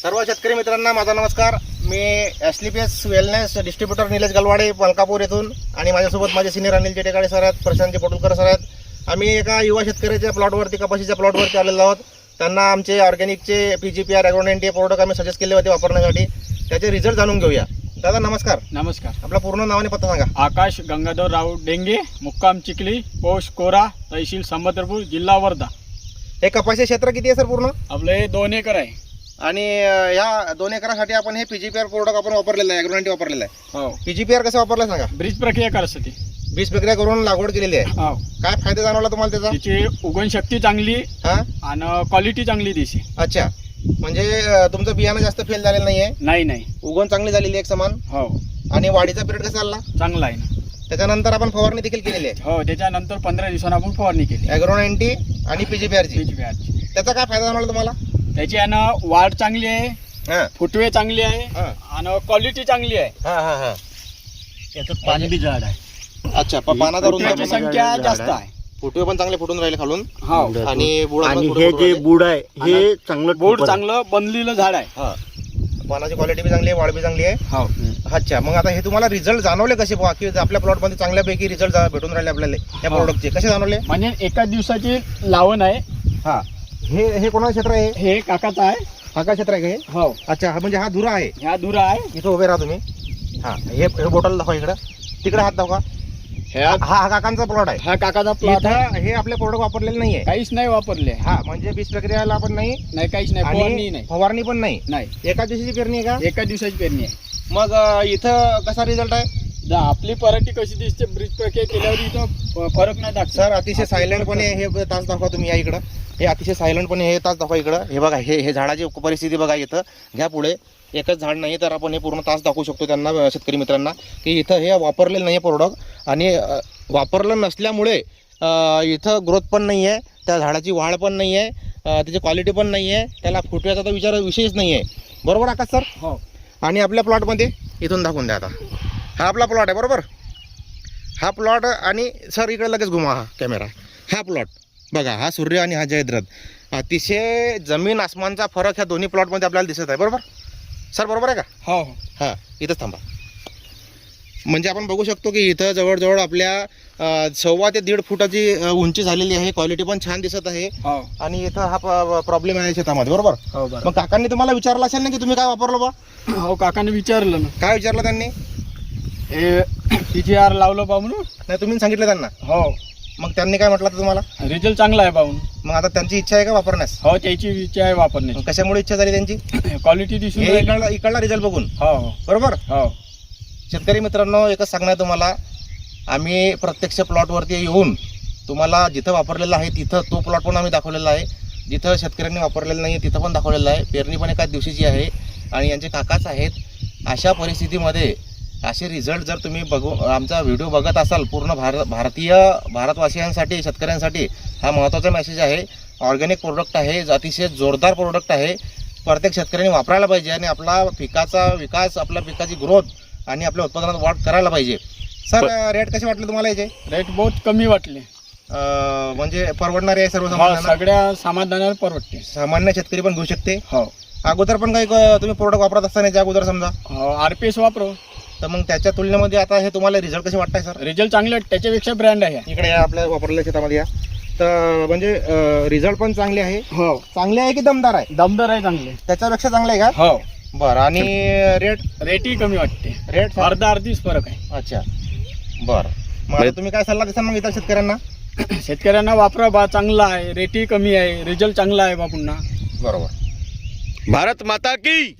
सर्व शेतकरी मित्रांना माझा नमस्कार. मी एसलीपीएस वेलनेस डिस्ट्रीब्युटर निलेश गलवाडे मलकापूर येथून आणि माझ्यासोबत माझे सिनियर अनिल जेटेकाळे सर आहेत, प्रशांत पोटुलकर सर आहेत. आम्ही एका युवा शेतकऱ्याच्या प्लॉटवरती कपाशीच्या प्लॉटवरती आलेलो आहोत. त्यांना आमचे ऑर्गॅनिकचे PGPR ॲग्रो90 प्रोडक्ट आम्ही सजेस्ट केले होते वापरण्यासाठी. त्याचे रिझल्ट जाणून घेऊया. दादा नमस्कार. नमस्कार. आपला पूर्ण नाव आणि पत्ता सांगा. आकाश गंगाधर राव डेंगे, मुक्काम चिखली, पोस्ट कोरा, तहसील संबतपूर, जिल्हा वर्धा. हे कपाशी क्षेत्र किती आहे सर पूर्ण? आपले 2 एकर आहे. आणि या 2 एकरासाठी आपण हे PGPR प्रोडक्ट आपण वापरलेलं आहे, ॲग्रो90 वापरलेलं आहे. हो. PGPR कसं वापरलं सांगा. ब्रीज प्रक्रिया करायसाठी बीज प्रक्रिया करून लागवड केलेली आहे. हो. काय फायदा जाणवला तुम्हाला त्याचा? तिची उगवण शक्ती चांगली हा आणि क्वालिटी चांगली दिसी. अच्छा, म्हणजे तुमचं बियाणं जास्त फेल झालेलं नाहीये, नाही उगवण चांगली झालेली एक समान. हो, आणि वाढीचा पिरियड कसा चालला? चांगला आहे ना. त्याच्यानंतर आपण फवारणी देखील केलेली आहे हो, त्याच्यानंतर 15 दिवसांनी आपण फवारणी केली ॲग्रो90 आणि PGPRची. PGPRची. त्याचा काय फायदा जाणवला तुम्हाला? त्याची आहे वाढ चांगली आहे, हा फुटवे चांगली आहे हा आणि क्वालिटी चांगली आहे. हा हा हा त्याचं पाणी बी जाड आहे. अच्छा, पानाचा फुटव्याची संख्या जास्त आहे. फुटवे पण चांगले फुटून राहिले खालून. हो. आणि बुड आणि हे जे बुड आहे हे चांगलं बोर्ड चांगलं बनलेलं झाड आहे. हा, पानाची क्वालिटी बी चांगली आहे, वाढ बी चांगली आहे. हो. अच्छा, मग आता हे तुम्हाला रिझल्ट जाणवले कसे बुवा, की आपल्या प्लॉटमध्ये चांगल्यापैकी रिझल्ट भेटून राहिले आपल्याला या प्रोडक्टचे? कसे जाणवले? म्हणजे एका दिवसाची लावण आहे. हा, हे कोणाचं क्षेत्र आहे? हे काकाचं आहे. हा क्षेत्र आहे का हे? हो. अच्छा, हा म्हणजे हा धुरा आहे. ह्या दुरा आहे. इथं उभे राहा तुम्ही. हा, हे बोटल दाखवा इकडं, तिकडे हात दाखवा. हा काकांचा प्लॉट आहे. हा काकाचा प्लॉट आहे. इथं हे आपले प्रोडक्ट वापरलेले नाहीये. काहीच नाही वापरले. हा, म्हणजे बीज प्रक्रियाला पण नाही काहीच नाही. फवारणी आणि नाही. फवारणी पण नाही. नाही. एका दिवशीची पेरणी आहे का? एका दिवसाची पेरणी आहे. मग इथं कसा रिझल्ट आहे? आपली पराठी कशी दिसते ब्रीज प्रक्रिया केल्यावर इथं फरक नाही दाखवत. सर, अतिशय सायलेंटपणे हे तास दाखवा तुम्ही. या इकडं, हे अतिशय सायलेंटपणे हे तास दाखवा इकडं. हे बघा, हे झाडाची परिस्थिती बघा. इथं घ्या पुढे. एकच झाड नाही तर आपण हे पूर्ण तास दाखवू शकतो त्यांना, शेतकरी मित्रांना, की इथं हे वापरलेलं नाही प्रोडक्ट. आणि वापरलं नसल्यामुळे इथं ग्रोथ पण नाही आहे, त्या झाडाची वाढ पण नाही आहे, त्याची क्वालिटी पण नाही आहे, त्याला फुटव्याचा तर विषयच नाही आहे. बरोबर आकाश सर? हो. आणि आपल्या प्लॉटमध्ये इथून दाखवून द्या. आता हा आपला प्लॉट आहे, बरोबर? हा प्लॉट. आणि सर इकडे लगेच घुमा हा कॅमेरा. हा प्लॉट बघा, हा सूर्य आणि हा जयद्रथ. अतिशय जमीन आसमानचा फरक ह्या दोन्ही प्लॉटमध्ये आपल्याला दिसत आहे. बरोबर सर? बरोबर आहे का? हो. हां, इथंच थांबा. म्हणजे आपण बघू शकतो की इथं जवळजवळ आपल्या 1.25 ते 1.5 फुटाची उंची झालेली आहे. क्वालिटी पण छान दिसत आहे. हो. आणि इथं हा प्रॉब्लेम आहे शेतामध्ये. बरोबर? हो. बरं. मग काकांनी तुम्हाला विचारलं असेल ना की तुम्ही काय वापरलं बा? हो, काकाने विचारलं ना. काय विचारलं त्यांनी? हे PGR लावलं बा म्हणून. नाही, तुम्ही सांगितलं त्यांना? हो. मग त्यांनी काय म्हटलं तुम्हाला? रिझल्ट चांगला आहे पाहून. मग आता त्यांची इच्छा आहे का वापरण्यास? हो, त्याची इच्छा आहे वापरण्याची. मग कशामुळे इच्छा झाली त्यांची? क्वालिटी दिसून हे राहिली. इकडला रिझल्ट बघून. हो. हो. बरोबर? हो. शेतकरी मित्रांनो, एकच सांगणार तुम्हाला, आम्ही प्रत्यक्ष प्लॉटवरती येऊन तुम्हाला जिथं वापरलेलं आहे तिथं तो प्लॉट पण आम्ही दाखवलेला आहे. जिथं शेतकऱ्यांनी वापरलेलं नाही तिथं पण दाखवलेलं आहे. पेरणी पण एकाच दिवशीची आहे आणि यांचे काकाच आहेत. अशा परिस्थितीमध्ये असे रिझल्ट जर तुम्ही आमचा व्हिडिओ बघत असाल, पूर्ण भारतवासियांसाठी, शेतकऱ्यांसाठी हा महत्त्वाचा मेसेज आहे. ऑर्गॅनिक प्रोडक्ट आहे, अतिशय जोरदार प्रोडक्ट आहे. प्रत्येक शेतकऱ्यांनी वापरायला पाहिजे आणि आपला पिकाचा विकास, आपल्या पिकाची ग्रोथ आणि आपल्या उत्पादनात वाढ करायला पाहिजे. सर, रेट कसे वाटले तुम्हाला याचे? रेट बहुत कमी वाटले. म्हणजे परवडणारे आहे हो, सर्वसामान्यांना? सगळ्या समाधानाला परवडते. सामान्य शेतकरी पण घेऊ शकते. हो. अगोदर पण काही तुम्ही प्रोडक्ट वापरत असताना याच्या अगोदर समजा, हो, RPS वापरो. तर मग त्याच्या तुलनेमध्ये आता हे तुम्हाला रिझल्ट कसे वाटताय सर? रिझल्ट चांगले वाटते. त्याच्यापेक्षा ब्रँड आहे. इकडे या, आपल्या वापरलेल्या शेतामध्ये या. तर म्हणजे रिझल्ट पण चांगले आहे. हो. चांगले आहे की दमदार आहे? दमदार आहे चांगले. त्याच्यापेक्षा चांगले आहे का? हो. बरं. आणि रेटही कमी वाटते. रेट अर्धीच फरक आहे. अच्छा, बरं. मग आता तुम्ही काय सल्ला देसाल मग इतर शेतकऱ्यांना? शेतकऱ्यांना वापरा बा, चांगला आहे. रेटही कमी आहे. रिझल्ट चांगला आहे बा पुन्हा. बरोबर. भारत माता की